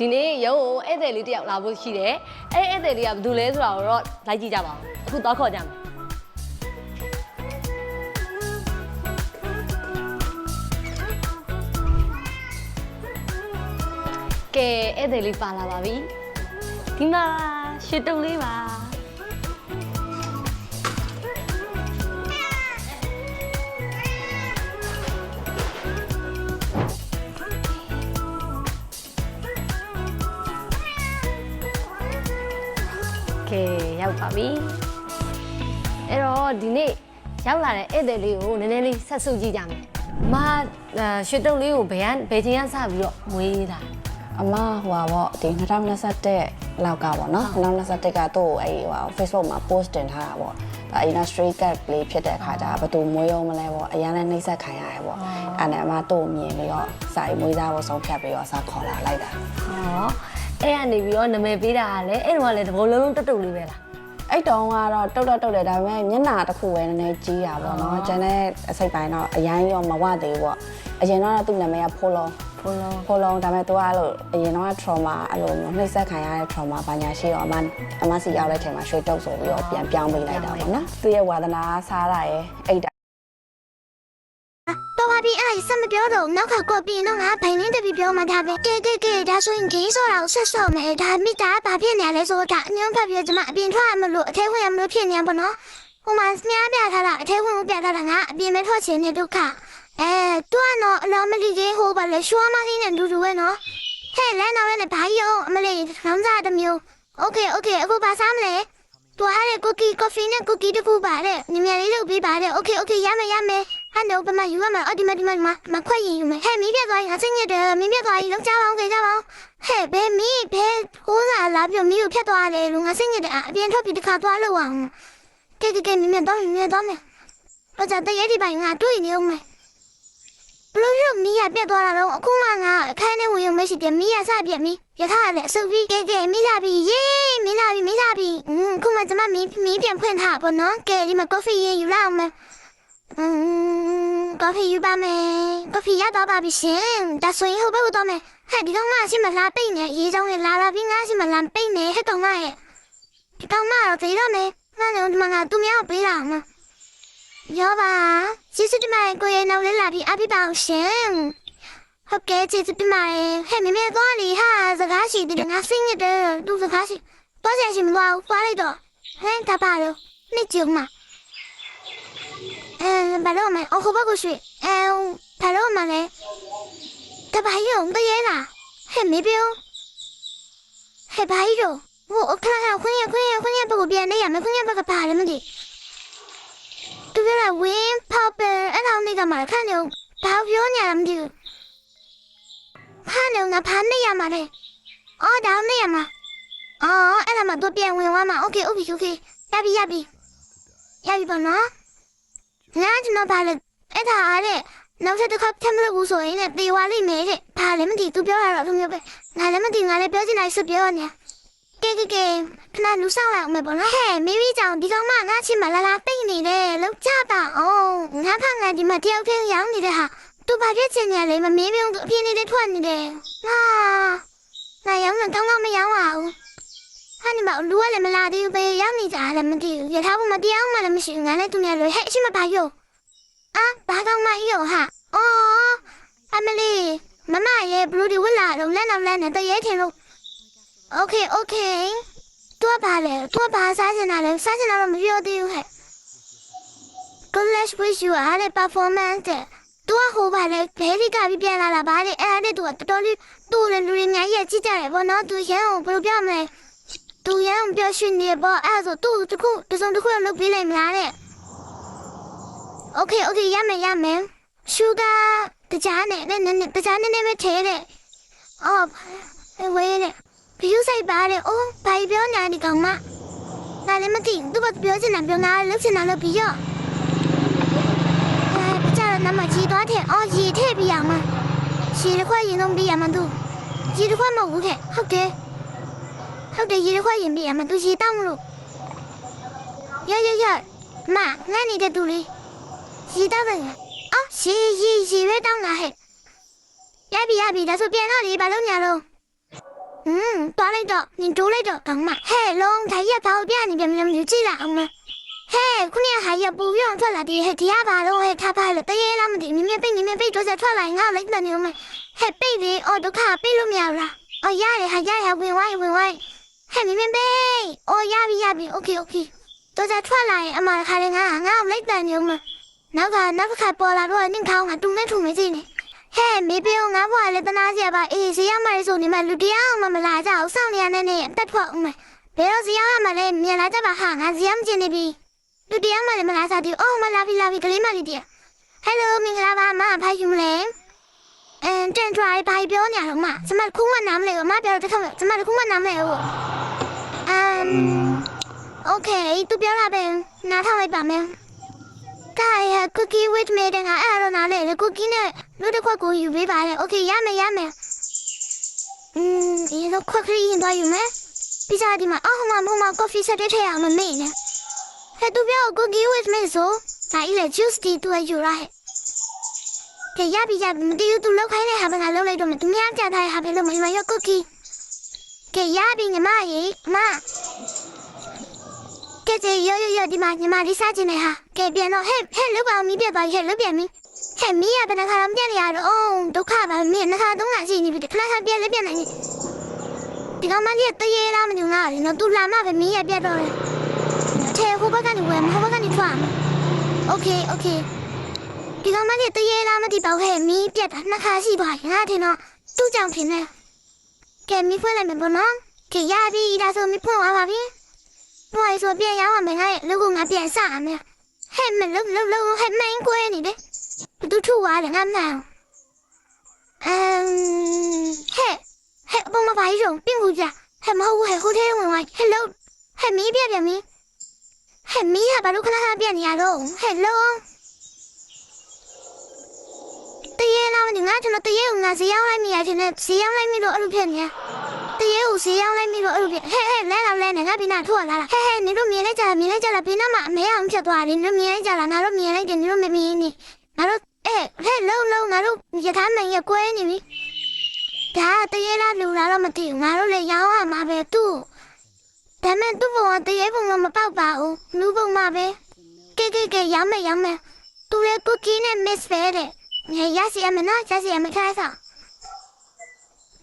ဒီနေ့ရုံးကိုဧည့်သည်လေးတယောက်လာဖို့ရှိတယ်အဲ့ဧည့်သည်လေးကဘယ်သူလဲဆိုတာကိုတော့လိုက်ကြည့်ကြပါဦးအခုတော့ခေါ်ကြမယ်ကဲဧည့်သည်လေးပါလာပါပြီဒီမှာရှစ်တုံးလေးပါကဲရောက်ပါပြီအဲ့တော့ဒီနေ့ရောက်လာတဲ့ဧည့်သည်လေးကိုနည်းနည်းလေးဆက်စုကြည့်ကြမယ်အမရွှေတုံးလေးကိုဘယ်ချိန်ကစပြီးတော့မွေးတာအမဟိုပါဗောဒီ2021လောက်ကပေါ့နော်2021ကတော့အဲ့ဟို Facebook မှာ post တင်ထားတာဗောဒါအရင်က straight cut လေးဖြစ်တဲ့အခါကျဘယ်သူမွေးရောမလဲဗောအရင်လည်းနှိမ့်ဆက်ခံရတယ်ဗောအဲ့နဲ့အမတို့မြင်ပြီးတော့စာရေးမွေးစားဖို့ဆုံးဖြတ်ပြီးတော့စာခေါ်လာလိုက်တာဟောအဲ့ကနေပြီးတော့နာမည်ပေးတာကလည်းအဲ့တော့လည်းတဘောလုံးလုံးတုတ်လေးပဲလားအဲ့တုန်းကတော့တုတ်တယ်ဒါပေမဲ့မျက်နှာတစ်ခုပဲနည်းနည်းကြီးတာပေါ့နော်ကျန်တဲ့အစိတ်ပိုင်းတော့အရင်ရောမဝသေးဘူးပေါ့အရင်တော့သူ့နာမည်ကဖိုးလုံးဒါပေမဲ့သူကအဲ့လိုအရင်တော့ trauma အဲ့လိုနှိမ့်ဆက်ခံရတဲ့ trauma ဘာညာရှိတော့အမစီရောက်တဲ့ချိန်မှာရွှေတုပ်ဆိုပြီးတော့ပြန်ပြောင်းပေးလိုက်တာပေါ့နော်သူ့ရဲ့ဝါသနာစားတာရဲ့အိတ်တော့ပါပြီအဲ့ဆက်မပြောတော့နောက်ကကော့ပြီးတော့ငါဘိုင်လင်းတပီပြောမှဒါပဲကဲဒါဆိုရင်ဂိမ်းဆိုတာကိုဆက်ဆော့မယ်ဒါမိသားဘာဖြစ်နေလဲဆိုတော့အညွန့်ဖက်ပြီးကျမအပြင်ထွက်ရမလို့အထဲဝင်ရမလို့ဖြစ်နေပါတော့ဟိုမှာမြားပြထားတာအထဲဝင်ကိုပြထားတာငါအပြင်မထွက်ချင်တဲ့ဒုက္ခတူကတော့အလောမလီကြီးဟိုပါလေရှွာမဟင်းနဲ့ဒူပဲနော်ဟဲ့လဲနောက်လည်းဘာရောအမလေးခေါင်းစားတစ်မျိုးโอเคအခုဘာစားမလဲတူအဲ့ဒီကူကီကော်ဖီနဲ့ကူကီတခုပါတဲ့ညီမလေးလုပ်ပေးပါတဲ့โอเคရမယ်ဟာတော့ဘာမှယူရမှာဒီမှာခွက်ရင်ယူမယ်ဟဲ့မီးပြသွားရင်အဆင်ရတယ်မီးပြသွားရင်လောက်ကြပါအောင်ကြပါအောင်ဟဲ့ဘယ်ကိုးစားလာပြီးမီးကိုဖြတ်သွားတယ်လို့ငါဆင်ရတယ်အပြင်ထွက်ပြီးတစ်ခါသွားလို့အောင်ကဲမီးတော့မယ်တော့ကြတဲ့ရည်ဒီပိုင်းငါတွေ့နေအောင်မယ်ဘလို့ရုပ်မီးရပြတ်သွားတာတော့အခုမှငါအခန်းထဲဝင်ရုံမရှိတယ်မီးရစပြက်မီးရထားရတယ်အစုပ်ပြီးကဲမီးလာပြီယေးမီးလာပြီခုမှကျမမီးပြန်ဖွင့်ထားပါနော်ကဲဒီမှာကော်ဖီရင်ယူလာအောင်မယ်ကော်ဖီယူပါမယ်ကော်ဖီရတော့ပါပြီရှင်ဒါဆိုရင်ဟိုဘက်ကိုတော့မယ်ဟဲ့ဒီကောင်မရှိမလားပိတ်နေရေးကြောင်းနဲ့လာပြီးငါရှိမလားပိတ်နေဟဲ့ကောင်မရဲ့ဒီကောင်မတော့သေးတော့မယ်ငါတို့ဒီမှာငါသူများကိုပေးတာမရောပါကျေးဇူးတင်ပါတယ်ကိုရဲ့နောက်လေးလာပြီးအပြစ်ပါအောင်ရှင်ဟုတ်ကဲ့ကျေးဇူးတင်ပါတယ်ဟဲ့မမေသွားလေဟာစကားရှိတယ်ငါစိတ်ညစ်တယ်သူစကားရှိသွားကြရှိမသွားဘူးသွားလိုက်တော့ဟဲ့ဒါပါတော့နှစ်ကြုံမှာဘာလို့မလဲဟိုဘက်ကရွှေဘာလို့မလဲတပါးရုံတရေလားဟဲ့မေပြောဟဲ့ဘာကြီးတော့ဟိုအခါခွင်းရဘက်ကပြန်နေရမယ်ခွင်းရဘက်ကပါလည်းမသိသူကဝင်းဖောက်ပဲအဲ့ကောင်လေးကမှခန့်နေဘာပြောညာမသိဘူးခန့်နေငါဖမ်းနေရမှာလေအော်ဒါနေရမှာအဲ့ဒါမှတော့ပြန်ဝင်သွားမှာโอเคရပြီပါနော်ငါကျွန်တော်ပါလေအဲ့ဒါအားတဲ့နောက်ထပ်တစ်ခါထပ်မလို့ဘူးဆိုရင်လည်းတေဝါလိမ့်မယ်တဲ့ဘာလဲမသိသူပြောရတော့သူမျိုးပဲငါလည်းမသိငါလည်းပြောချင်တိုင်းစပြောနေကဲခဏလူဆောင်လိုက်အောင်မယ်ပေါ့နော်ဟဲ့မိမိကြောင့်ဒီကောင်မငါချစ်မလာပိတ်နေတယ်လောက်ကြပါအောင်ငါဖငါဒီမှာတယောက်တည်းရောင်းနေတဲ့ဟာသူဘာဖြစ်ချင်နေလဲမမေးပြုံးအပြင်းနေတဲ့ထွက်နေတယ်ငါရောင်းတော့မရောင်းပါဘူးဟာနေမလူကလည်းမလာသေးဘူးပဲရောက်နေကြတယ်မသိဘူးရထားဖို့မတရားမှလည်းမရှိဘူးငါလည်းသူများလို့ဟဲ့အရှိမပါရောဘာကောင်းမရောဟာအမလီမမရဲ့ဘလူးဒီဝလာတော့လက်နဲ့တရေထင်လို့โอเคတော့ပါလေတော့ပါစားချင်တာတော့မပြောသေးဘူးဟဲ့ Good luck with you အားတဲ့ performance တဲ့တော့ဟိုပါလေဘဲလီကပြီးပြန်လာတာဗါတဲ့အဲ့ဒါနဲ့သူကတော်တော်လေးတူတယ်လူတွေများရဲ့ကြည့်ကြတယ်ဗောနော်သူရန်ကိုဘယ်လိုပြောမလဲသူရန်ပြောရှင်နေပေါ့အဲ့ဆိုသူတခုလုပ်ပေးလိုက်မလားတဲ့โอเคရမယ်ရှူဂါတကြားနဲ့နည်းပဲထဲတဲ့ဝေးတဲ့ဘယူဆိုင်ပါတဲ့ဘာပြောညာဒီကောင်မငါလည်းမသိသူဘာပြောချင်တာပြောငါလုပ်ချင်တာလုပ်ပြီးရောကြတော့နမကြီးသွားတဲ့ရေထည့်ပြီးရမှာရေတစ်ခွက်ရင်လုံးပြီးရမှာသူရေတစ်ခွက်မဟုတ်ဘူးခဲ့ဟုတ်တယ်ရေတစ်ခွက်ရင်ပြီးရမှာသူရေတောင်းမလို့ရမငါနေတဲ့သူလေးရေတောင်းတယ်ရေပဲတောင်းလာဟဲ့ရပြီဒါဆိုပြန်တော့လေဘာလို့ညာတော့ သွားလိုက်တော့နင်တိုးလိုက်တော့ကောင်းမဟဲ့လုံးဒါကြီးကဘာပြနေပြန်ကြည့်လိုက်အောင်မဟဲ့ခုနကဟာရပူပြီးထွက်လာတယ်ဟဲ့ဒီကဘာလို့ဟဲ့ထားပါလို့တရေလားမသိမြင်ပိတ်တော့ဆက်ထွက်လာရင်ငါ့လိုက်တယ်နေမဟဲ့ပိတ်လေအော်ဒုက္ခပိတ်လို့မရဘူးလားအော်ရတယ်ဟာရဝင်ဝိုင်းဟဲ့မြင်ပိတ်အော်ရပြီโอเคတော့ဆက်ထွက်လာရင်အမခါလေးငါ့လိုက်တယ်နေမနောက်ခါပေါ်လာတော့နင့်ခေါင်းကတူနေထူမကြည့်နေဟဲ့မေပြေငါ့ဘွားလည်းတနာစရာပါအေးဈေးရမှာဆိုနေမှလူတရားအောင်မလာကြအောင်စောင့်နေရနဲ့တက်ထွက်အောင်မယ်ဘယ်တော့ဈေးရမှာလဲမြင်လာကြပါဟာငါဈေးရမကျင်နေပြီလူတရားမှလည်းမလာစားသေးအော်မလာပြီကလေးမလေးတည်းဟယ်လိုမင်္ဂလာပါမဖိုင်ယူမလဲတန်ထွားဘာပြောနေရတော့မကျမခုမှနားမလဲဘူးမပြောတော့တစ်ခါကျမခုမှနားမလဲဘူးโอเคသူပြောတာပဲနားထောင်လိုက်ပါမယ်ဒါရ cookie with me တဲ့ငါအဲ့တော့နားလဲ cookie နဲ့လူတစ်ခွက်ကိုယူပေးပါလေโอเคရမယ်ဒီတော့ခွက်ခရီးရင်သွားယူမယ်ပြီးစားဒီမှာအော်ဟိုမှာ coffee set ထည့်အောင်မမေ့နဲ့ဟဲ့သူပြော cookie with me ဆိုဒါကြီးလေ juice တီသူယူရဟဲ့ကဲရပြီမတီးသူလောက်ခိုင်းတဲ့ဟာပဲငါလောက်လိုက်တော့မယ်သူများကြထားတဲ့ဟာပဲလို့မရ cookie ကဲရပြီညီမရေမကဲရဒီမှာညီမလေးစားချင်တယ်ဟာကဲပြန်တော့ဟဲ့လောက်ပါအောင်မီးပြတ်သွားဟဲ့လောက်ပြန်မီးဟဲ့မီးရဘယ်နှခါတော့ပြတ်နေရတော့ဒုက္ခပါမင်းနှခါသုံးခါရှိနေပြီခဏပြတ်လည်းပြတ်နိုင်နေဒီကောင်မလေးတရေလားမသိဘူးငါနော်သူလာမှပဲမီးရပြတ်တော့တယ်ထဲဟိုဘက်ကနေဝယ်ဟိုဘက်ကနေထွက်โอเคဒီကောင်မလေးတရေလားမသိပါဘူးဟဲ့မီးပြတ်တာနှစ်ခါရှိသွားပြီငါထင်တော့သူ့ကြောင့်ဖြစ်နေကဲမီးဖွင့်လိုက်မယ်ပေါ့နော်ကဲရပြီဒါဆိုမီးဖွင့်သွားပါပြီဘွားဆိုပြန်ရအောင်မယ်ငါရဲ့လူကငါပြန်စရမယ်ဟဲ့မလုံးဟဲ့မင်းကွဲနေတယ်သူထူသွားတယ်ငါမှန်ဟဲ့အပေါ်မှာဘာကြီးတော့ပြင်ကူကြဟဲ့မဟုတ်ဘူးဟဲ့ဟိုထဲဝင်သွားဟဲ့လုံးဟဲ့မီးပြပြန်မီးဟဲ့မီးကဘာလို့ခဏပြနေရတော့ဟဲ့လုံးတရေလားမသိငါကျွန်တော်တရေကိုငါဈေးရောက်လိုက်မိရခြင်းနဲ့ဈေးရောက်လိုက်မိလို့အဲ့လိုဖြစ်နေတရေကိုဈေးရောက်လိုက်မိလို့အဲ့လိုဖြစ်ဟဲ့လဲနေငါပြနာထွက်လာဟဲ့နေတို့မြင်လိုက်ကြလားပြနာမှာအမဲအောင်ဖြစ်သွားတယ်နေတို့မြင်လိုက်ကြလားငါတို့မြင်လိုက်တယ်နေတို့မမြင်နေငါတို့ဟဲ့လုံးငါတို့ရထားမန်ရကွဲနေပြီဒါတရေလားလူလားတော့မသိဘူးငါတို့လည်းရောင်းရမှာပဲသူ့ဒါမဲ့သူ့ဘုံကတရေဘုံကမပေါက်ပါဘူးလူဘုံမှာပဲကဲရောင်းမယ်သူလည်း cookie နဲ့ miss ပဲတဲ့ရစီအမနော်ရစီအမခါစား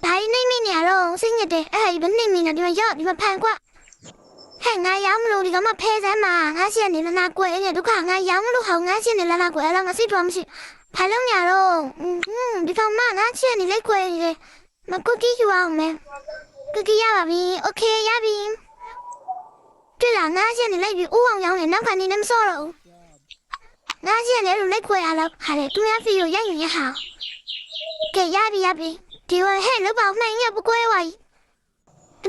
ဘာနေမနေရတော့စိတ်ညစ်တယ်အဲ့ဒီဘယ်နေမနေဒီမှာရောက်ဒီမှာဖန်ကွာဟဲ့ငါရောင်းမလို့ဒီကမှဖဲစမ်းမှာငါရှိနေလနာကွယ်နေဒုက္ခငါရောင်းမလို့ဟောငါရှိနေလနာကွယ်အဲ့တော့ငါစိတ်တော်မရှိဘာလို့ညာတော့ဒီကောင်မငါရှိနေလိုက်ကွယ်နေတယ်မကူကီယူအောင်မယ်ကူကီရပါပြီโอเคရပြီတွေ့လားငါရှိနေလိုက်ပြီဦးအောင်ရောင်းနေနောက်ခါနေလည်းမစော့တော့ဘူးငါရှိနေလို့လိုက်ခွဲရတော့ခါလေသူများဖီကိုရိုက်ယူရဟာကဲရပြီဒီဝဟဲ့လောက်ပါမှန်ရပကွဲဝါကြီး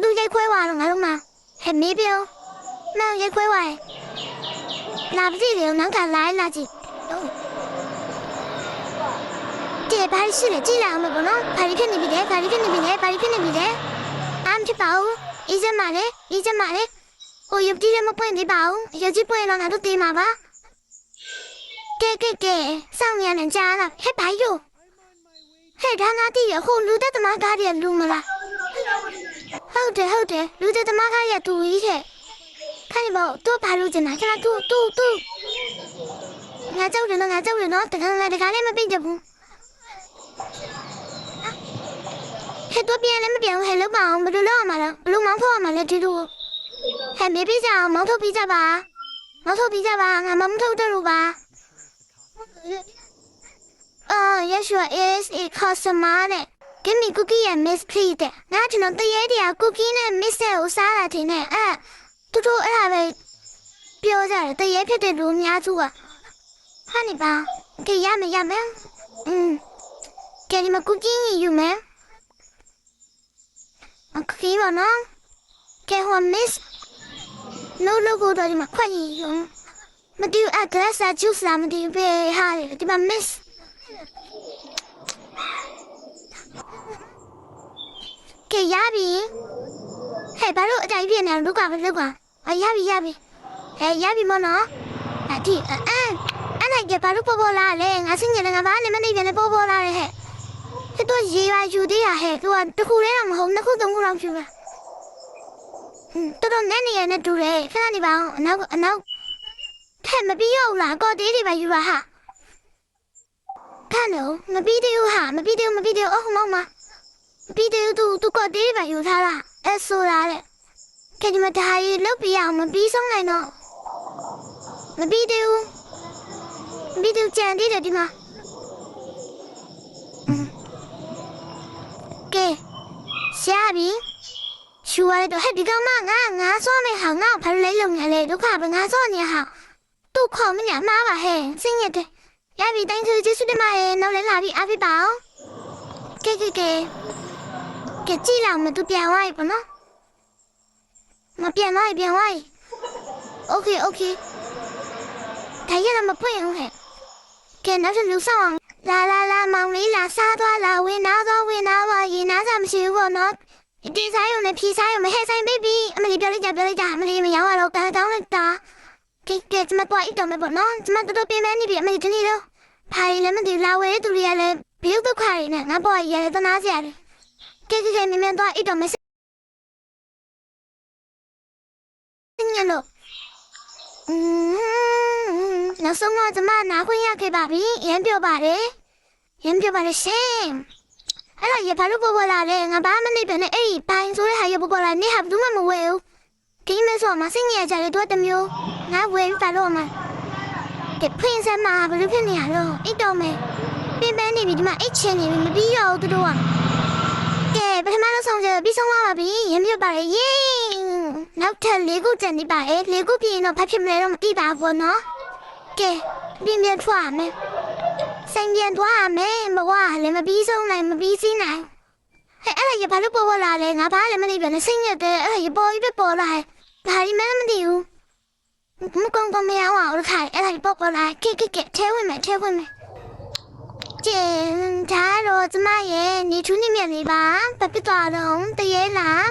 သူရိုက်ခွဲဝါတော့ငါတို့မှာဟဲ့မေးပြောမောင်ရိုက်ခွဲဝါလာပါစီတယ်နောက်ကလာကြည့်ကဲဘာရှိလဲကြည့်လိုက်အောင်မပေါ့နော်ဘာဖြစ်နေပြီလဲအမ်ဖြစ်ပါဦးအေးစမလေးဟိုရုပ်ကြည့်လည်းမပွင့်သေးပါဘူးရုပ်ကြည့်ပွင့်တော့ငါတို့တေးမှာပါကဲစောင့်ရနေကြလားဟဲ့ဘာယူဟဲ့ဒါငါတည်ရဟိုလူသက်သမားကားရဲ့လူမလားဟုတ်တယ်လူသက်သမားကားရဲ့သူကြီးတဲ့ခိုင်ဘောသူဘာလို့ကျင်တာကျွန်တော်သူငါကြောက်တယ်နော်တကယ်လည်းမပြည့်ကြဘူးဟဲ့တော့ပြန်လည်းမပြန်ဘူးဟဲ့လောက်ပါအောင်ဘယ်လိုလုပ်ရမှာလဲဘလို့မောင်းထုတ်ရမှာလဲဒီလိုဟဲ့မေးပြကြအောင်မောင်းထုတ်ပြကြပါငါမောင်းထုတ်တယ်လို့ပါyes you is a customer နဲ့ give me cookie and miss please တဲ့ငါကျွန်တော်တရေတရား cookie နဲ့ miss ကိုစားတာတင်နဲ့သူတို့အဲ့ဒါပဲပြောကြတယ်တရေဖြစ်တဲ့လူအများစုကဟာနေပါကဲရမယ်ကဲဒီမှာ cookie ယူမယ်cookie ပါနော်ကဲဟို miss no logo တော့ဒီမှာခွင့်ယူမတူအ glass juice လာမတူပဲဟာဒီမှာ missကဲရပြီဟဲ့ဘာလို့အတိုင်းပြနေလို့ကပဲလို့ကရပြီဟဲ့ရပြီမနော်ဒီအဲ့နိုင်ကဘာလို့ပေါ်လာလဲငါစင်ရလည်းငါဘာနဲ့မနေပြန်လဲပေါ်လာတယ်ဟဲ့都一万九的呀，嘿，都这户人让好，那户东户让去了。都难的人那住嘞，反正你吧，那太没必要了，搞地里吧有了哈。看了，没必要哈，没必要，哦妈妈，必要都搞地里吧有他啦，说啦嘞，看你们他也老必要，没必上来呢，没必要讲地的嘛。给，下边。ช่วยตัวให้ดีก็มากงาซ้อไม่หางาพันเลยลงอะไรตัวขาเป็นงาซ้อเนี่ยหาตู้ขอมันอยากมาว่ะเฮ้สิ่งเนี่ยเดยาบีตั้งชื่อจะสุดได้มาเฮ้น้องเล่นลาบีอาบีเปล่าเก๋จี้หลังมันตัวเปลี่ยนไว้ปะเนาะมาเปลี่ยนไว้โอเคแต่ยังเรามาพูดยังไงแกน่าจะรู้สั่งลามองลีลาซาตัวลาเวน่าว่ายีน่าจะไม่ใช่ว่าเนาะဒီဆိုင်ုံနဲ့ဖြီးဆိုင်ုံနဲ့ဟဲဆိုင် baby အမလီပြောလိုက်ကြအမလီမရောက်တော့ကန်တောင်းလိုက်တာကဲကျမတော့အိတ်တော်မယ်ပေါ့နော်ကျမတို့ပြင်မဲနေပြီအမလီဒီနေ့တော့ဘာလဲမသိလာဝဲသူတွေကလည်းဘီယုဒုက္ခတွေနဲ့ငါပေါ်ရရဲတနာစရာတွေကဲမြင်တော့အိတ်တော်မယ်စင်းရလို့နောက်ဆုံးတော့ကျမနာခွင့်ရခဲ့ပါပြီရမ်းပြောပါတယ်ရှင်အဲ့တော့ရဘာလို့ပေါ်လာလဲငါဘာမှမနေပဲနဲ့အဲ့ဒီဘိုင်းဆိုတဲ့ဟာရပေါ်လာနေဟာဘူးမှမဝဲဘူးဒီမဲ့ဆိုမှစိတ်ညစ်ကြတယ်တို့တမျိုးငါဝဲပြီးပါတော့မှကဲဖွင့်စမ်းမှာဘယ်လိုဖြစ်နေရတော့အိတ်တော်မယ်ပင်ပန်းနေပြီဒီမှာအိတ်ချင်နေပြီမပြီးတော့ဘူးတို့ကကဲပထမဆုံးဆောင်ကြပြီးဆုံးသွားပါပြီရမြတ်ပါလေယေးနောက်ထပ်၄ခုကျန်နေပါလေ၄ခုပြင်းတော့ဘာဖြစ်မလဲတော့မသိပါဘူးနော်ကဲပြင်းထွက်မယ်ဆိုင်ပြန်သွားမယ်မဝလည်းမပြီးဆုံးနိုင်မပြီးစည်းနိုင်ဟဲ့အဲ့ဒါရဘာလို့ပေါ်လာလဲငါဘာလည်းမသိပြန်နဲ့စိတ်ညစ်တယ်အဲ့ဒါရပေါ်ပြီးပေါ်လာဒါဒီမှမသိဘူးမကုန်းမရအောင်လို့ခိုင်အဲ့ဒါပေါ်လာကဲထဲဝင်မယ်ကျင်းဒါတော့ကျမရဲ့နေထူးနေမြတ်လေးပါဘာဖြစ်သွားတော့တရေလား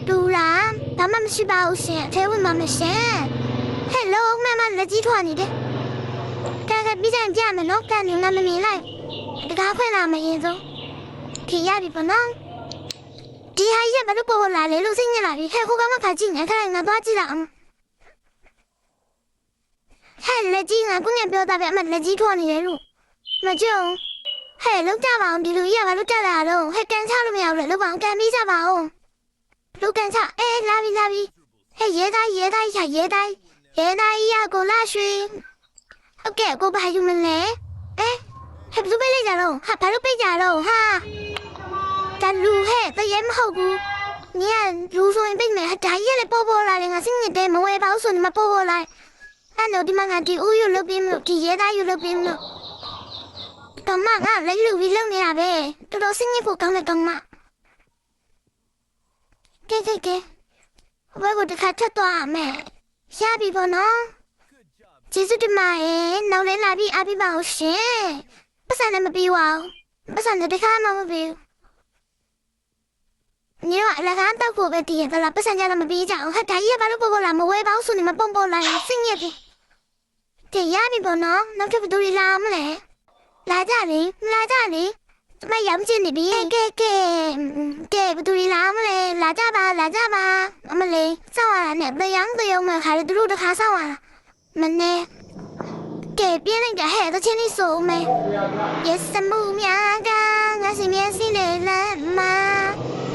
ဒူလားဘာမှမရှိပါဘူးရှင်ထဲဝင်မှာမရှင်ဟဲ့လောမမလက်ကြီးထွားနေတယ်ပြီးကြမယ်နော်ကန်နေငါမမြင်လိုက်တကားဖွင့်လာမရင်ဆုံးခေရပြီပေါ့နော်ဒီဟာရဘာလို့ပေါ်လာလဲလို့စိတ်ညစ်လာပြီဟဲ့ခိုးကမှခါကြည့်နေခိုင်းငါသွားကြည့်လိုက်ဟဲ့လက်ကြီးငါကုညပြောတာပဲအမလက်ကြီးထွားနေတယ်လို့မကြုံဟဲ့လောက်ကြပါအောင်ဒီလူကြီးကဘာလို့ကြလာတော့ဟဲ့ကန်ချလို့မရဘူးလေလောက်ပါအောင်ကန်ပြီးကြပါအောင်လူကန်ချလာပြီဟဲ့ရဲသားရကိုလာရွှေဟုတ်ကဲ့ကိုဘာယူမလဲဟဲ့ဘယ်လိုပေးလိုက်ကြတော့ဟာဘာလို့ပေးကြတော့ဟာဒါလူဟဲ့တရေမဟုတ်ဘူးညလူဆိုရင်ပေးမယ်ဟာဒါကြီးလည်းပေါ်လာတယ်ငါစိတ်ညစ်တယ်မဝဲပါဘူးဆိုရင်မပေါ်လာအဲ့တော့ဒီမှာငါဒီဦးယူလုပ်ပြီးမလို့ဒီရဲသားယူလုပ်ပြီးမလို့တော့မငါလည်းလူပြီးလုပ်နေတာပဲတော်တော်စိတ်ညစ်ဖို့ကောင်းတဲ့တော့မကဲဘယ်ကိုတခါထပ်သွားမယ်ရပြီပေါ့နော်ကျေးဇူးတင်ပါတယ်နောက်လည်းလာပြီးအားပေးပါဦးရှင်ပတ်စံလည်းမပြီးပါဘူးပတ်စံလည်းတစ်ခါမှမပြီးဘူးညီတို့အလကားတောက်ဖို့ပဲတည်ရသလားပတ်စံကြတော့မပြီးကြအောင်ဟာဒါကြီးကဘာလို့ပေါ်လာမဝဲပါဘူးဆိုနေမပုံလာရင်စိတ်ညစ်တယ်တရားပြီပေါ့နော်နောက်ထပ်ဘယ်သူတွေလာမလဲလာကြလေမရမ်းချင်နေပြီကဲဘယ်သူတွေလာမလဲလာကြပါအမလေးစောင့်ရတာနဲ့တရားမဲ့ခါလေသူတို့တစ်ခါစောင့်ရတာမနဲ့ကဲပြင်းလိုက်တာဟဲ့တချင်းလေးဆိုမယ် Yes မှုများကငါစီမျက်စိလေးလမ်းမှာ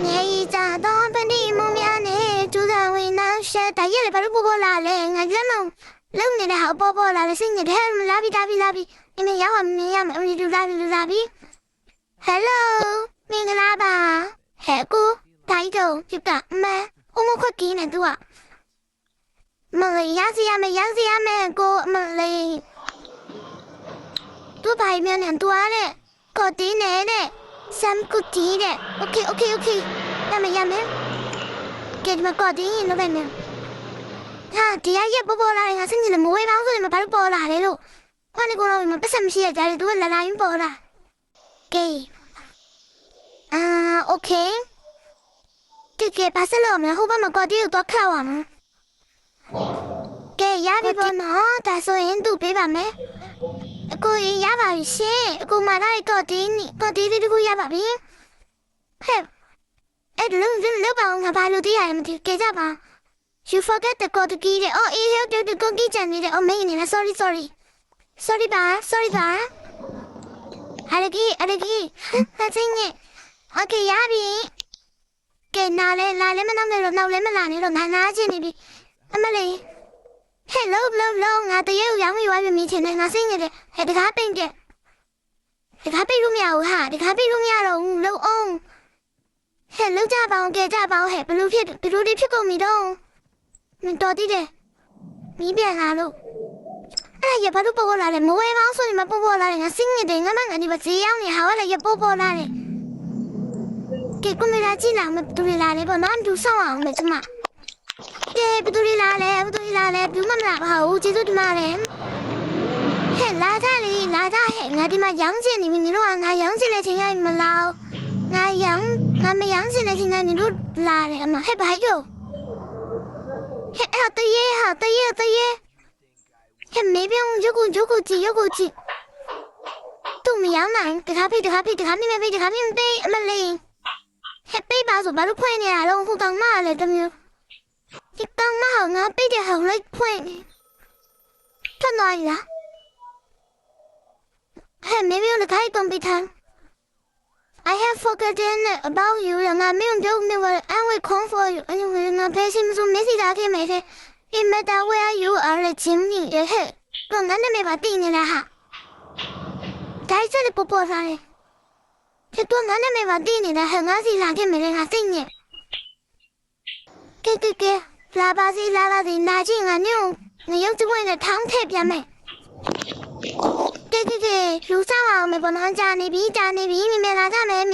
နေကြတော့ပဏိမှုများနဲ့ကျူးစာဝင်နောက်ရှက်တရက်လေဘာလို့ပေါ်လာလဲငါကြမ်းလုံးနေတဲ့ဟာပေါ်လာလေစိတ်ညစ်တယ်လာပြီအမေရောက်မင်းရမယ်အမေလာပြီ Hello မင်္ဂလာပါဟဲ့ကိုတိုင်းတော့ပြကမဲအမခွက်ကင်းနေသူကမလေးရစီရမယ်ကိုမလေးသူဘာမှမတူရတဲ့ကိုတင်းနေတဲ့ဆမ်ကူတီတဲ့ Okay ရမယ်ကဲဒီမှာကိုတင်းလို့ပဲနဲ့ဟာဒီရပေါ်လာရင်ငါစင်ကြီးလည်းမဝေးပါဘူးဆိုရင်မဘာလို့ပေါ်လာလဲလို့ခွန်းနေကတော့မပတ်စံမရှိရကြတယ်သူကလာရင်းပေါ်လာကဲOkay ကဲဘာစလို့မလဲဟိုဘက်မှာကိုတင်းကိုတော့ခါဝမှာကဲရပြီပေါ့နော်ဒါဆိုရင်သူ့ပေးပါမယ် ကိုရပါပြီရှင်ကိုမလာကောတင်းကောတင်းတခုရပါပြီဟဲ့အဲ့လုံးပါအောင်ငါဘာလို့တရားရမသိကြကြပါ You forget the code key အော်အေးဟုတ်တယ်ကိုကြီးချန်နေတယ်အော်မင်းနေလား sorryပါ အရကြီးဟာချင်းနေ Okay ရပြီကဲနားလဲလာလဲမနောက်နဲ့တော့နောက်လဲမလာနဲ့တော့ငါနားချင်းနေပြီအမလေး Hello ငါတရေရောင်းမိသွားပြီမြင်ချင်တယ်ငါစိတ်နေတယ်ဟဲ့တကားပိတ်တယ်တကားပိတ်လို့မရဘူးဟာတကားပိတ်လို့မရတော့ဘူးလုံးအောင်ဟဲ့လုံးကြပါအောင်ကဲကြပါအောင်ဟဲ့ဘလူးတွေဖြစ်ကုန်ပြီတော့မင်းတော်တည်တယ်မီးပြန်လာလို့အဲ့ရဘာလို့ပေါ်လာလဲမဝဲမောင်းဆိုရင်မပေါ်လာတယ်ငါစိတ်နေတယ်ငါမငါဒီမဈေးရောက်နေဟာလည်းရပေါ်လာတယ်ကဲကိုမလာကြည့်လာမတူလာလေပေါ့နော်ဒူဆောင်အောင်လေကျမကဲဘသူလာလဲဘူးမလာပါဘူးကျေးဇူးတင်ပါတယ်ဟဲ့လာကြဟဲ့ငါဒီမှာရောင်းချင်နေပြီနင်တို့ကငါရောင်းချင်တဲ့ချိန်ရမလားငါမရောင်းချင်တဲ့ချိန်ကနင်တို့လာတယ်အမဟဲ့ဘာလို့ဟဲ့အဲ့တရေဟဲ့မေးပြုံးရုပ်ကိုကြည့်သူမရောင်းနိုင်တခါဖိမပေးအမလေးဟဲ့ပေးပါဆိုဘာလို့ဖွင့်နေရတော့ဟိုကောင်မလည်းတမျိုးဒီကောင်မငါပေးတဲ့ဟောင်းလိုက်ဖွင့်နေထွက်သွားရလားဟဲ့မေးပြုံးလည်းခိုင်းကွန်ပျူတာ I have forgotten about you ငါမင်းတို့နေဝအဝေးခွန် for you ငါဖဲစီမဆိုမေးစီတာခဲ့မယ်တဲ့ No matter where you are ချင်းနေဟဲ့တော့ငါနာမည်ပါသိနေလားဟာဒါကြတဲ့ပေါ်လာတယ်这多男的没把地里的很高兴两天没人还剩呢。给，拉巴西拉的拿进啊牛，你有只问的汤特别美。给，路上啊没不能家那边里面拉家没，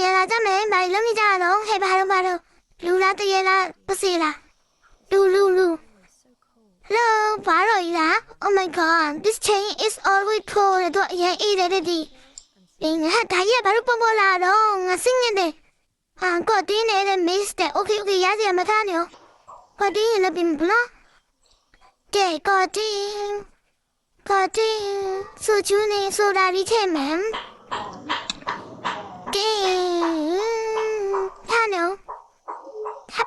把人家弄黑巴喽，路拉的也拉不是啦，路。Hello, ဘာလို့လဲ Oh my god, this chain is always cold တော့အရင်အေးတယ်တဲ့ငါဒါကြီးကဘာလို့ပေါ်လာတော့ငါစိတ်ညစ်တယ်ဟာကောတင်းနေတဲ့ miss တဲ့ okay ရစီမထားနေရောကောတင်းရင်လည်းပြင်ဘလားကဲကောတင်းဆိုချူနေဆိုတာဒီထဲမှာကဲဟာနော်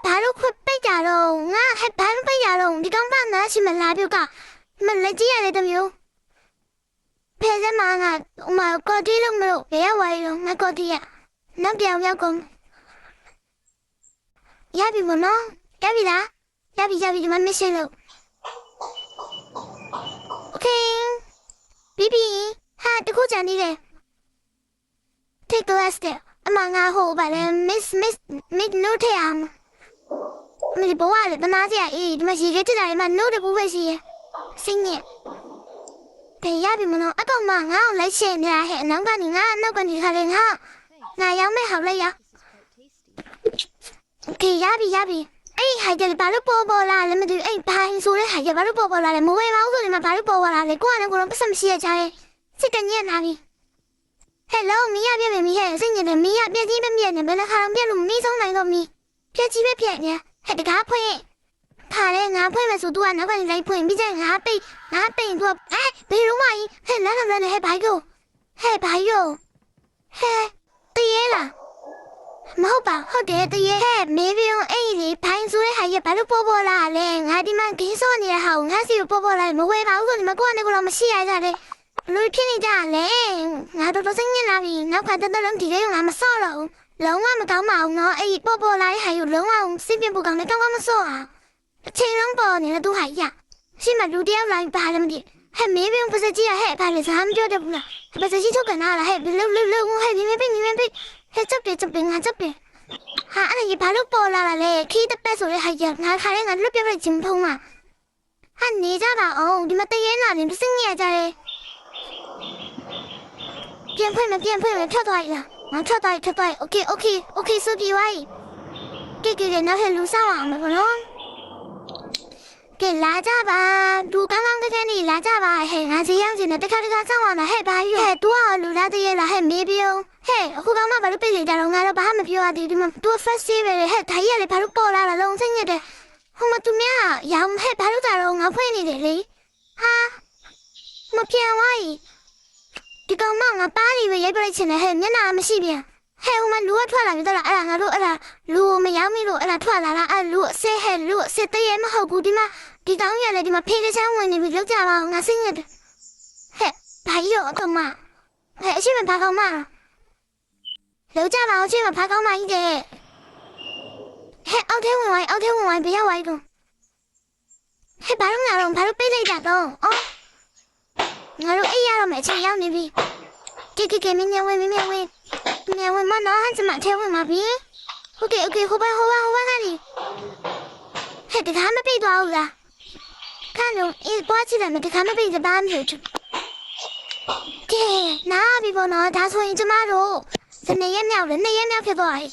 ဘာလို့ခွပိတ်ကြတော့ငါဘာလို့ပိတ်ရတော့ဒီကောင်ဘာနာရှိမလားပြုတ်ကမလက်ကြည့်ရတယ်တမျိုးဖဲစမငါဥမာကော်တီလုံးမလို့ဘယ်ရောက်သွားရောငါကော်တီရနောက်ပြောင်ရောက်ကုန်ရပြီမနော်ရပြီလားရပြီဒီမှာမရှိလို့ Okay ပြီးဟာတခုကြံနေတယ် Take the last step အမငါဟိုပါလေ miss note ရအောင်မဒီဘဝလေတနာစရာအေးဒီမှာရေခဲတက်တာဒီမှာ note တပူပဲရှိရစိတ်ညစ်ကဲရပြီမနော်အကောင်မငါ့ကိုလိုက်ရှင်းနေတာဟဲ့နောက်ကနေခါလေငါရောက်မဲ့ဟောက်လိုက်ရကဲရပြီအေးဟိုက်တယ်ဘာလို့ပေါ်လာလဲမသိဘူးအေးဘိုင်းဆိုတဲ့ဟိုက်ဘာလို့ပေါ်လာလဲမဝဲပါဘူးဆိုဒီမှာဘာလို့ပေါ်လာလဲကိုကလည်းကိုတော့ပတ်စံမရှိရကြရဲ့စစ်တညက်လာပြီ Hello မီးရပြည့်ပြီမီးဟဲ့စိတ်ညစ်တယ်မီးရပြည့်ကြီးမပြည့်နဲ့ဘယ်နှခါတော့ပြည့်လို့မီးဆုံးနိုင်တော့မီးပြည့်ကြီးပဲပြည့်နေဟဲ့တကားဖွင့်ခါလေငါဖွင့်မယ်ဆို तू ကနောက်ကနေလိုက်ဖွင့်ပြီးကျငါပိတ် तू ဘယ်တော့မှဟဲ့လမ်းနဲ့ဟဲ့ဘာကြီးဟဲ့တရေလားမဟုတ်ပါဟုတ်တယ်တရေဟဲ့မေးပြုံးအဲ့ဒီဘိုင်းဆိုတဲ့ဟာကြီးဘာလို့ပေါ်လာလဲငါဒီမှာဂင်းစောနေတဲ့ဟာကိုငါစီကိုပေါ်လာမဝဲပါဘူးဆိုဒီမှာကိုကနေကတော့မရှိရကြတယ်လူဖြစ်နေကြလေငါတော်စိတ်ညစ်လာပြီနောက်ကတလုံးဒီလေးကငါမစော့တော့ဘူးလုံးဝမကောင်းပါဘူးနော်အဲ့ဒီပေါ်လာတဲ့ဟာကိုလုံးဝစိတ်ပြပူကောင်းတယ်ကောင်းမစော့အောင်အချိန်လုံးပေါ်နေတဲ့သူဟာရရှိမှလူတယောက်လိုက်ပါလည်းမသိဟဲ့မေးပြုံးပစကြီးဟဲ့ဘာလဲစမ်းပြောတယ်ဘူးလားပစကြီးထုတ်ကန်လာဟဲ့လုံဟဲ့ပြင်းဟဲ့chấpတယ်ငါchấpတယ်ဟာအဲ့ဒီဘာလို့ပေါ်လာလဲခီးတစ်ပတ်ဆိုတဲ့ဟာကြီးငါခါရဲငါလွတ်ပြပြချင်းဖုံးမှာဟာနေကြပါအောင်ဒီမှာတရဲလာနေသူစိတ်ညစ်ကြတယ်ပြန်ဖွင့်မယ်ထွက်သွားရငါထွက်သွား Okay ဆိုပြီးဝိုင်းကဲနောက်ဟဲ့လူဆောင်အောင်မလို့ကဲလာကြပါလူကောင်းကနေလာကြပါဟဲ့ငါစီရောက်နေတခါဆောင်အောင်ဟဲ့ဘာယူဟဲ့ तू ကလူလာတည်းလားဟဲ့မေးပြုံးဟဲ့အခုကောင်မဘာလို့ပြေးနေကြတော့ငါတော့ဘာမှမပြောရသေးဘူးဒီမှာ तू first save ပဲဟဲ့ဒါကြီးကလေဘာလို့ပေါ်လာတာလုံးစိတ်ညစ်တယ်ဟိုမှာ तू များရောင်ဟဲ့ဘာလို့ကြတော့ငါဖွင့်နေတယ်လေဟာမပြန်ဝိုင်း ဒီကောင်မငါပါးနေပဲရိုက်ပလိုက်ချင်တယ်ဟဲ့မျက်နှာမရှိပြန်ဟဲ့ဟိုမှာလူကထွက်လာပြီတော့အဲ့ဒါငါတို့အဲ့ဒါလူမရောက်မိလို့အဲ့ဒါထွက်လာလားအဲ့လူအစစ်ဟဲ့လူအစစ်တရေမဟုတ်ဘူးဒီမှာဒီကောင်ရလေဒီမှာဖေးတဲ့ချမ်းဝင်နေပြီလောက်ကြပါအောင်ငါစိတ်ညစ်တယ်ဟဲ့ဘာကြီးရောကောင်မဟဲ့အရှိမဘာကောင်မလောက်ကြပါအောင်အရှိမဘာကောင်မကြီးတဲ့ဟဲ့အောက်ထဲဝင်ဝိုင်းဘယ်ရောက်ဝိုင်းတော့ဟဲ့ဘာလို့ငါတော့ဘာလို့ပေးလိုက်တာတော့အော်ငါတို့အိပ်ရတော့မယ်အချိန်ရောက်နေပြီကဲမင်းဝင်မနော်ဟန်စမထဲဝင်မှာပြီโอเคဟိုဘကနေဟဲ့တခါမပြေးသွားဘူးလားခန့်လုံးအေးပွားချစ်တယ်မတခါမပြေးကြပါမျိုးချူကဲနားပြီပေါ့နော်ဒါဆိုရင်ကျမတို့2ရက်မြောက်ဖြစ်သွားပြီ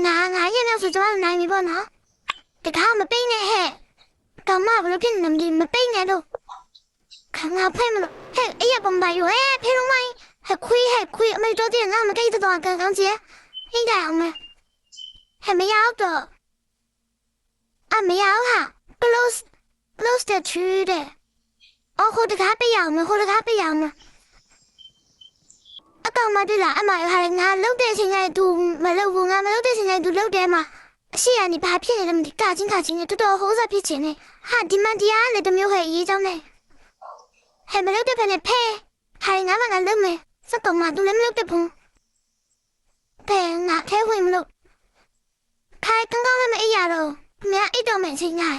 9ရက်မြောက်ဆိုကျမတို့နိုင်ပြီပေါ့နော်တခါမပြေးနဲ့ဟဲ့ကောင်မဘလို့ဖြစ်နေမပြေးနဲ့တော့ခံငါဖိမလို့ဟဲ့အေးရပုံပါရောဟဲ့ဖေးလုံးမိုင်းဟဲ့ခွေးအမေတို့တင်ငါမကိတ်တော့ကန်ကောင်ကြီးဟိတ်တယ်အောင်မဟဲ့မရောက်တော့မရောက်ဟာ close the tree တဲ့အော်ဟိုတကားပြရအောင်မအကောင်မတည်းလားအမရဟာငါလုတ်တဲ့ချိန်ကျရင် तू မလုတ်ဘူးငါမလုတ်တဲ့ချိန်ကျရင် तू လုတ်တယ်မှာအရှိကနေဘာဖြစ်နေလဲမသိကချင်းနဲ့တော်တော်ဟိုးစားဖြစ်ချင်နေဟာဒီမန်တရားလည်းတမျိုးဟဲ့ရေးကြောင်းနဲ့ဟဲ့မလုတ်တဲ့ဖက်နဲ့ဖဲဟာငါလုတ်မယ်စက်ကောင်မ तू လည်းမလုတ်တဲ့ဘူးဖဲငါထဲဝင်မလို့ခိုင်ကောင်းလည်းမအိပ်ရတော့မြအိပ်တော့မယ်ချိန်ညာ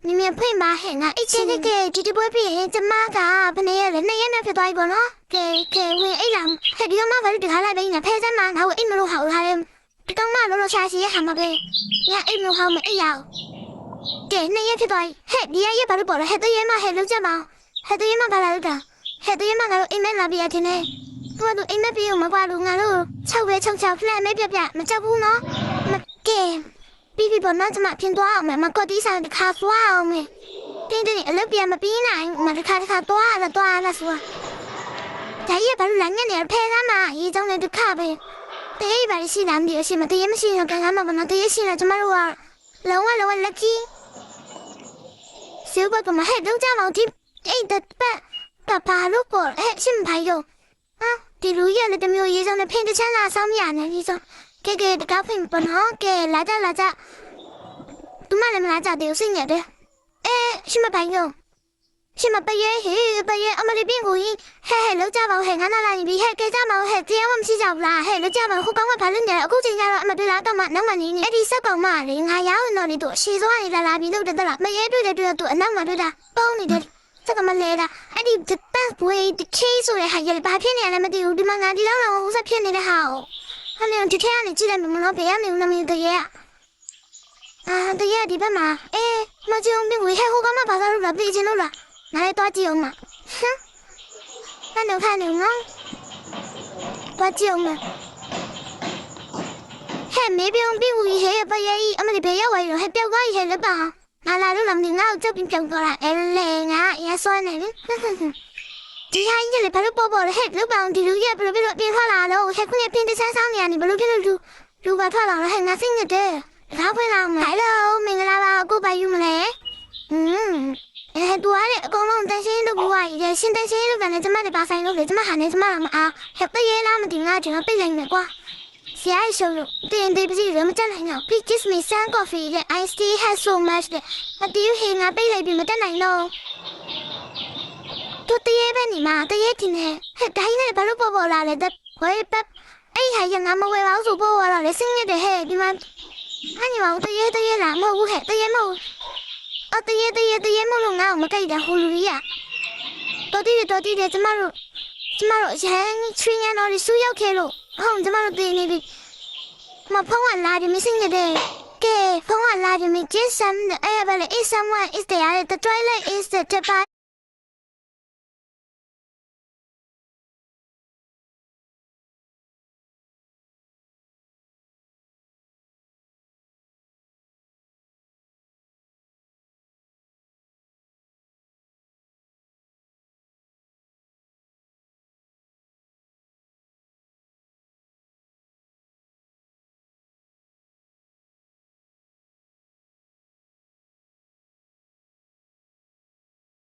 မြဖွင့်ပါဟဲ့ငါအိတ်ချင်တဲ့ဒီပွဲပြရင်ကျမကဘယ်နဲ့ရလဲ2ရက်နဲ့ဖြစ်သွားပြီပေါ့နော်ကဲဝင်အိတ်လာဟဲ့ဒီကောင်မဘာလို့တခါလိုက်ပဲနေဖဲစမ်းမငါ့ကိုအိတ်မလို့ဟောက်ထားတယ်ဒီကောင်မလောရှာစီရဟာမပဲငါအိတ်မလို့ဟောက်မအိတ်ရအောင်ကဲ2ရက်ဖြစ်သွားပြီဟဲ့ဒီရက်ဘာလို့ပေါ်လဲဟဲ့တရက်မဟဲ့လုံးချက်ပါဟဲ့တရက်မဘာလာလို့တာဟဲ့တရက်မငါတို့အိမ်မက်လာပြရတင်နေသူကသူအိမ်မက်ပြေကိုမကွာလို့ငါတို့6ပဲ6ဖလက်မဲပြမကြောက်ဘူးနော်ကဲပြီးပေါ်တော့ကျမပြင်သွားအောင်မကော်တီးဆိုင်တစ်ခါသွားအောင်မယ်တင်းအလုပ်ပြန်မပြီးနိုင်မတစ်ခါသွားလာဆိုဒါကြီးဘာလို့လမ်းညနေဖဲသားမှာရေးကြောင်းနဲ့တစ်ခါပဲတေးပါရှိလားမသိရှိမတေးမရှိတော့ကန်မှာမနော်တေးရှိလားကျမတို့ကလုံးဝ lucky စေဘကမဟဲ့တော့ကြမအောင်ဒီအဲ့တပတ်ကဘာလို့ပေါ်ဟဲ့ရှင်ဖိုင်ရောဒီလူရလည်းတမျိုးရေးကြောင်းနဲ့ဖင်တချမ်းလာဆောင်းမြနေဒီဆိုကဲတကားဖိမပနော်ကဲလာကြသူမလည်းမလာကြသေးဘူးစိတ်ညစ်တယ်ရှင်မပိုင်ရောရှင်မပရဲအမလေးပြင်ကိုဟဲ့လောက်ကြပါဦးဟဲ့ငါနာလာရင်ဒီဟဲ့ကဲကြမအောင်ဟဲ့တရားမရှိကြဘူးလားဟဲ့လောက်ကြပါဟိုကောင်ကဘာလို့နေလဲအခုချိန်ကျတော့အမတွေ့လားတော့မနောက်မှနေနေအဲ့ဒီစက်ကောင်မလေးငါရောက်ရင်တော့နေတော့ရှည်သွားနေလာပြီလို့တက်လာမရဲတွေ့တယ်သူအနောက်မှတွေ့တာပုံနေတယ်စက်ကမလဲတာအဲ့ဒီ the best way the case ဆိုတဲ့ဟာရဘာဖြစ်နေလဲမသိဘူးဒီမှာငါဒီလောက်ဟိုစက်ဖြစ်နေတဲ့ဟာကိုဟဲ့လေဒီထဲကနေကြည့်လိုက်မလို့ဘယ်ရနေဦးမင်းတရေတရေဒီဘက်မှာမကြုံဘူးဟဲ့ဟိုကမှဘာသာလို့လာပြေးချင်လို့လားငါလည်းတွားကြည့်အောင်မဖန်နော်တွားကြည့်အောင်မဟဲ့မေပြုံးပြီးဦးဟဲ့ပယေးအမလေးဘယ်ရောက်သွားရောဟဲ့ပျောက်သွားရဲ့လည်းပါငါလာလို့လာမသိငါ့ကိုကြောက်ပြီးပျောက်သွားတာလေငါရဆွမ်းနေပြီဒီဟာကြီးလည်းဘာလို့ပေါ်လဲဟဲ့လောက်ပါအောင်ဒီလူရဲ့ဘယ်လိုပြင်ထွက်လာလို့ဟဲ့ခုနေပြင်တချမ်းဆောင်နေရနေဘယ်လိုဖြစ်လို့လူပါထွက်လာလဲဟဲ့ငါစိတ်ညစ်တယ်ဒါဖွင့်လာမယ်ဟယ်လိုမင်္ဂလာပါအခုပါယူမလဲသူကလည်းအကုန်လုံးတန်ရှင်းလို့ဘူးရည်ရှင်တန်ရှင်းလို့လည်းကျမတွေပါဆိုင်လို့လေကျမဟာနေကျမလာမအားဟဲ့တရေလားမသိငါကျွန်တော်ပိတ်လိုက်မယ်ကွာဆရာရှုံလို့တင်းပစီရမတက်နိုင်တော့ Please give me some coffee that I still have so much မတူဟင်းငါပိတ်လိုက်ပြီးမတက်နိုင်တော့သူတရေပဲနေမှာတရေတင်နေဟဲ့တိုင်းနဲ့ဘာလို့ပေါ်လာလဲတဲ့ဝေးပတ်အဲ့ဟာရငါမဝဲပါဘူးဆိုပေါ်လာလေစင်းနေတဲ့ဟဲ့ဒီမှာအဲ့ညီမတရေလားမဟုတ်ဘူးဟဲ့တရေမဟုတ်တရေမလို့ငါ့ကိုမကြိုက်တာဟိုလူကြီးอ่ะတော်တီးတယ်ကျမတို့ရန်ချွေးရန်တော်လေးစူးရောက်ခဲ့လို့ဟုတ်ကျမတို့တင်နေပြီမဖုန်းကလာတယ်မစင်းနေတယ်ကဲဖုန်းကလာတယ်မ just some the air is someone is there the toilet is the